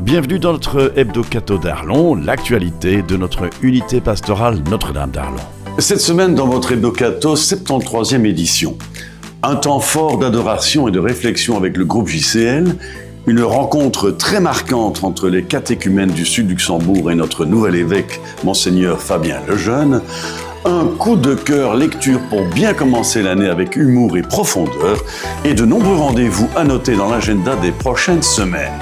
Bienvenue dans notre hebdo-cato d'Arlon, l'actualité de notre unité pastorale Notre-Dame d'Arlon. Cette semaine, dans votre hebdo-cato, 73e édition. Un temps fort d'adoration et de réflexion avec le groupe JCL, une rencontre très marquante entre les catéchumènes du Sud-Luxembourg et notre nouvel évêque, Monseigneur Fabien Lejeune, un coup de cœur lecture pour bien commencer l'année avec humour et profondeur, et de nombreux rendez-vous à noter dans l'agenda des prochaines semaines.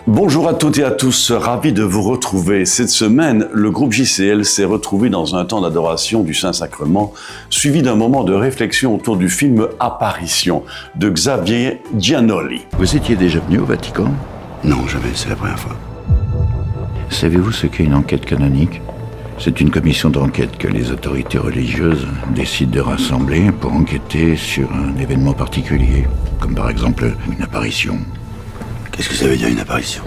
Bonjour à toutes et à tous, ravi de vous retrouver. Cette semaine, le groupe JCL s'est retrouvé dans un temps d'adoration du Saint-Sacrement, suivi d'un moment de réflexion autour du film Apparition de Xavier Giannoli. Vous étiez déjà venu au Vatican ? Non, jamais, c'est la première fois. Savez-vous ce qu'est une enquête canonique ? C'est une commission d'enquête que les autorités religieuses décident de rassembler pour enquêter sur un événement particulier, comme par exemple une apparition. Qu'est-ce que ça veut dire, une apparition ?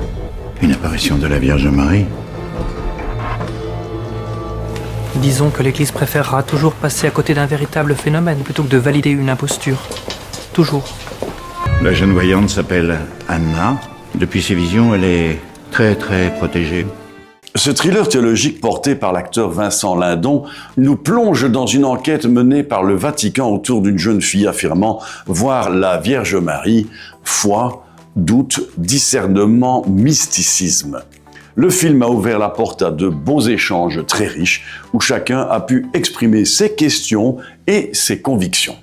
Une apparition de la Vierge Marie. Disons que l'Église préférera toujours passer à côté d'un véritable phénomène plutôt que de valider une imposture. Toujours. La jeune voyante s'appelle Anna. Depuis ses visions, elle est très protégée. Ce thriller théologique porté par l'acteur Vincent Lindon nous plonge dans une enquête menée par le Vatican autour d'une jeune fille affirmant voir la Vierge Marie, foi, doute, discernement, mysticisme. Le film a ouvert la porte à de beaux échanges très riches où chacun a pu exprimer ses questions et ses convictions.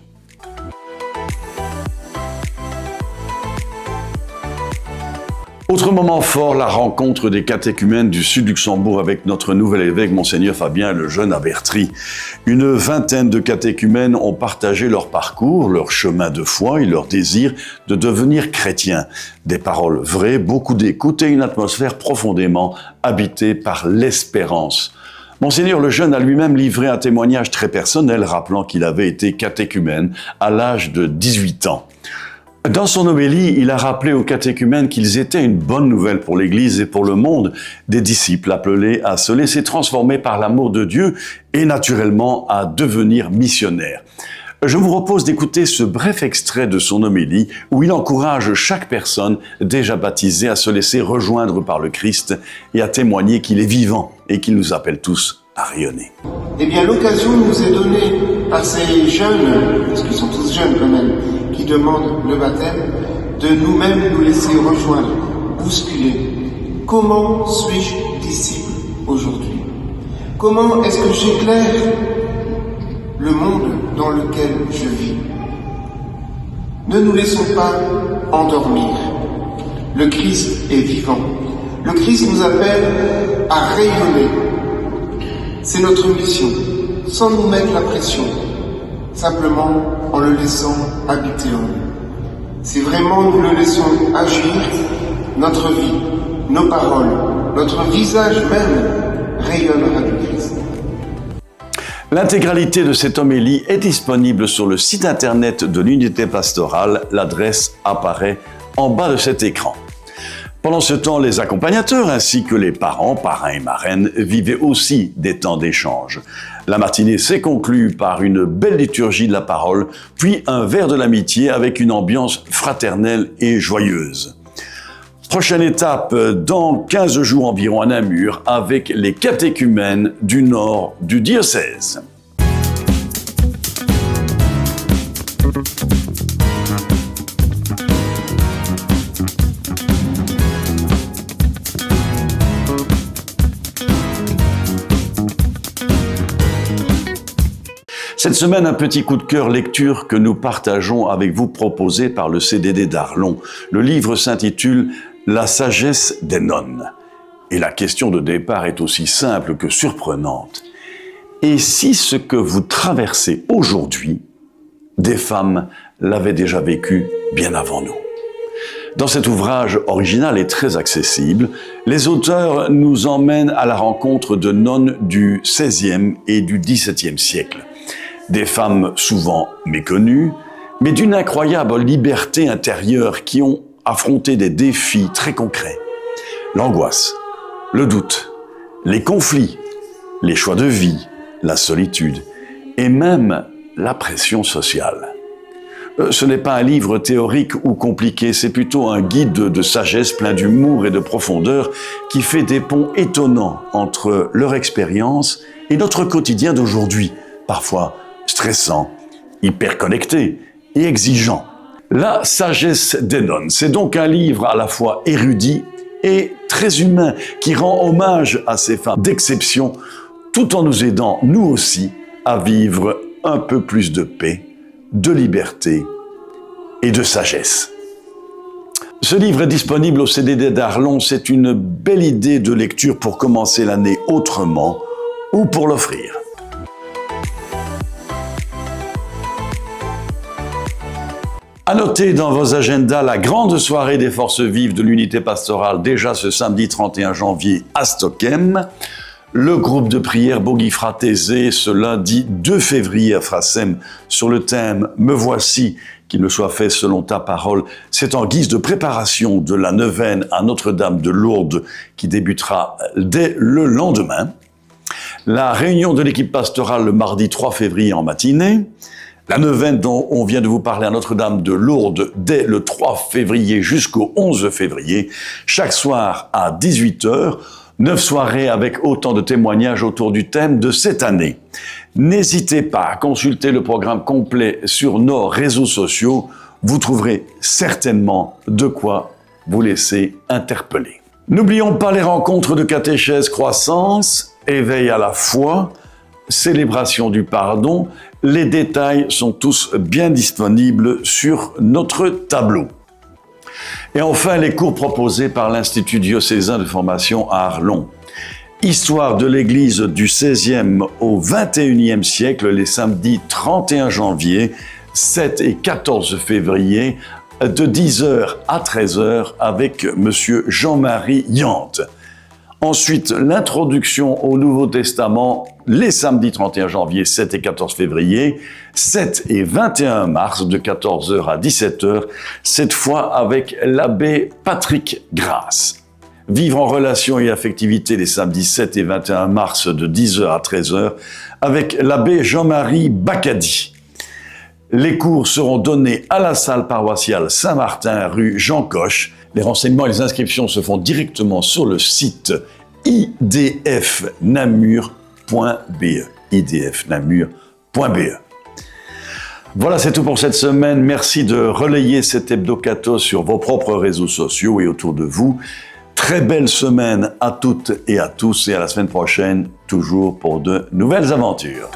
Autre moment fort, la rencontre des catéchumènes du Sud-Luxembourg avec notre nouvel évêque, Monseigneur Fabien Lejeune à Bertry. Une vingtaine de catéchumènes ont partagé leur parcours, leur chemin de foi et leur désir de devenir chrétiens. Des paroles vraies, beaucoup d'écoute et une atmosphère profondément habitée par l'espérance. Monseigneur Lejeune a lui-même livré un témoignage très personnel, rappelant qu'il avait été catéchumène à l'âge de 18 ans. Dans son homélie, il a rappelé aux catéchumènes qu'ils étaient une bonne nouvelle pour l'Église et pour le monde, des disciples appelés à se laisser transformer par l'amour de Dieu et naturellement à devenir missionnaires. Je vous propose d'écouter ce bref extrait de son homélie où il encourage chaque personne déjà baptisée à se laisser rejoindre par le Christ et à témoigner qu'il est vivant et qu'il nous appelle tous à rayonner. Eh bien, l'occasion nous est donnée par ces jeunes, parce qu'ils sont tous jeunes quand même, qui demandent le baptême, de nous-mêmes nous laisser rejoindre, bousculer. Comment suis-je disciple aujourd'hui ? Comment est-ce que j'éclaire le monde dans lequel je vis ? Ne nous laissons pas endormir. Le Christ est vivant. Le Christ nous appelle à rayonner. C'est notre mission, sans nous mettre la pression, simplement en le laissant habiter en nous. Si vraiment nous le laissons agir, notre vie, nos paroles, notre visage même rayonnera du Christ. L'intégralité de cette homélie est disponible sur le site internet de l'unité pastorale. L'adresse apparaît en bas de cet écran. Pendant ce temps, les accompagnateurs ainsi que les parents, parrains et marraines vivaient aussi des temps d'échange. La matinée s'est conclue par une belle liturgie de la parole, puis un verre de l'amitié avec une ambiance fraternelle et joyeuse. Prochaine étape, dans 15 jours environ à Namur, avec les catéchumènes du nord du diocèse. Cette semaine, un petit coup de cœur lecture que nous partageons avec vous, proposé par le CDD d'Arlon. Le livre s'intitule « La sagesse des nonnes ». Et la question de départ est aussi simple que surprenante. Et si ce que vous traversez aujourd'hui, des femmes l'avaient déjà vécu bien avant nous ? Dans cet ouvrage original et très accessible, les auteurs nous emmènent à la rencontre de nonnes du XVIe et du XVIIe siècle. Des femmes souvent méconnues, mais d'une incroyable liberté intérieure qui ont affronté des défis très concrets. L'angoisse, le doute, les conflits, les choix de vie, la solitude et même la pression sociale. Ce n'est pas un livre théorique ou compliqué, c'est plutôt un guide de sagesse plein d'humour et de profondeur qui fait des ponts étonnants entre leur expérience et notre quotidien d'aujourd'hui, parfois stressant, hyper connecté et exigeant. La sagesse d'Enon, c'est donc un livre à la fois érudit et très humain qui rend hommage à ces femmes d'exception tout en nous aidant, nous aussi, à vivre un peu plus de paix, de liberté et de sagesse. Ce livre est disponible au CDD d'Arlon, c'est une belle idée de lecture pour commencer l'année autrement ou pour l'offrir. À noter dans vos agendas la grande soirée des forces vives de l'unité pastorale déjà ce samedi 31 janvier à Stockholm. Le groupe de prière Bogi Fratese ce lundi 2 février à Frassem sur le thème « Me voici, qu'il me soit fait selon ta parole ». C'est en guise de préparation de la neuvaine à Notre-Dame de Lourdes qui débutera dès le lendemain. La réunion de l'équipe pastorale le mardi 3 février en matinée. La neuvaine dont on vient de vous parler à Notre-Dame de Lourdes dès le 3 février jusqu'au 11 février, chaque soir à 18h, 9 soirées avec autant de témoignages autour du thème de cette année. N'hésitez pas à consulter le programme complet sur nos réseaux sociaux, vous trouverez certainement de quoi vous laisser interpeller. N'oublions pas les rencontres de catéchèse croissance, éveil à la foi, célébration du pardon. Les détails sont tous bien disponibles sur notre tableau. Et enfin, les cours proposés par l'Institut diocésain de formation à Arlon. Histoire de l'Église du XVIe au XXIe siècle, les samedis 31 janvier, 7 et 14 février, de 10h à 13h avec Monsieur Jean-Marie Yante. Ensuite, l'introduction au Nouveau Testament, les samedis 31 janvier, 7 et 14 février, 7 et 21 mars, de 14h à 17h, cette fois avec l'abbé Patrick Grasse. Vivre en relation et affectivité les samedis 7 et 21 mars, de 10h à 13h, avec l'abbé Jean-Marie Bacadi. Les cours seront donnés à la salle paroissiale Saint-Martin, rue Jean Coche. Les renseignements et les inscriptions se font directement sur le site idfnamur.be. idfnamur.be. Voilà, c'est tout pour cette semaine. Merci de relayer cet hebdo-cato sur vos propres réseaux sociaux et autour de vous. Très belle semaine à toutes et à tous et à la semaine prochaine, toujours pour de nouvelles aventures.